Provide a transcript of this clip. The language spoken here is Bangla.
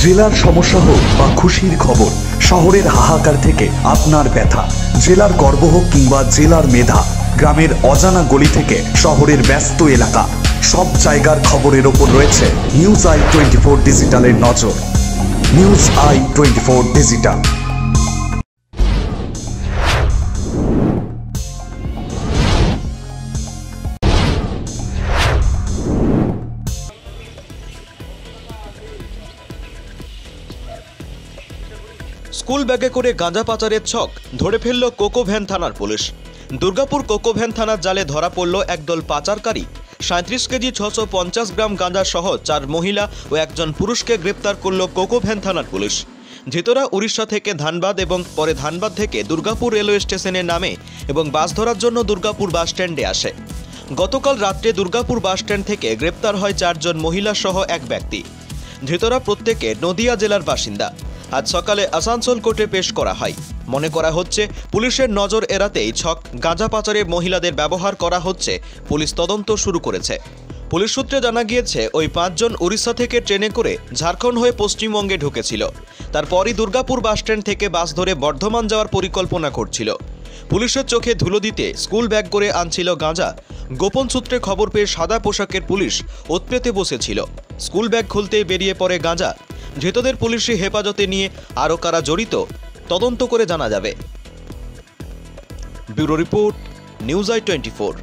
জেলার সমস্যা হোক বা খুশির খবর, শহরের হাহাকার থেকে আপনার ব্যথা, জেলার গর্ব হোক কিংবা জেলার মেধা, গ্রামের অজানা গলি থেকে শহরের ব্যস্ত এলাকা, সব জায়গার খবরের ওপর রয়েছে নিউজ i24 ডিজিটালের নজর। News i24 digital. স্কুল ব্যাগে করে গাঁজা পাচারের ছক ধরে ফেলল কোকোভ্যান থানার পুলিশ। দুর্গাপুর কোকোভ্যান থানার জালে ধরা পড়ল একদল পাচারকারী। 37 কেজি 650 গ্রাম গাঁজা সহ 4 মহিলা ও একজন পুরুষকে গ্রেপ্তার করল কোকোভ্যান থানার পুলিশ। ধৃতরা উড়িষ্যা থেকে ধানবাদ এবং পরে ধানবাদ থেকে দুর্গাপুর রেলওয়ে স্টেশনে নামে এবং বাস ধরার জন্য দুর্গাপুর বাস স্ট্যান্ডে আসে। গতকাল রাত্রে দুর্গাপুর বাস স্ট্যান্ড থেকে গ্রেপ্তার হয় 4 জন মহিলা সহ এক ব্যক্তি। ধৃতরা প্রত্যেকে নদিয়া জেলার বাসিন্দা। আজ সকালে আসানসোল কোর্টে পেশ করা হয়। মনে করা হচ্ছে পুলিশের নজর এড়াতেই ছক গাঁজা পাচারে মহিলাদের ব্যবহার করা হচ্ছে। পুলিশ তদন্ত শুরু করেছে। পুলিশ সূত্রে জানা গিয়েছে ওই 5 জন উড়িষ্যা থেকে ট্রেনে করে ঝাড়খণ্ড হয়ে পশ্চিমবঙ্গে ঢুকেছিল। তারপরই দুর্গাপুর বাসস্ট্যান্ড থেকে বাস ধরে বর্ধমান যাওয়ার পরিকল্পনা করছিল। পুলিশের চোখে ধুলো দিতে স্কুল ব্যাগ করে আনছিল গাঁজা। গোপন সূত্রে খবর পেয়ে সাদা পোশাকের পুলিশ ওৎপেতে বসেছিল। স্কুল ব্যাগ খুলতেই বেরিয়ে পড়ে গাঁজা। ধৃতদের পুলিশি হেফাজতে নিয়ে আরও কারা জড়িত তদন্ত করে জানা যাবে। Bureau report, news i24।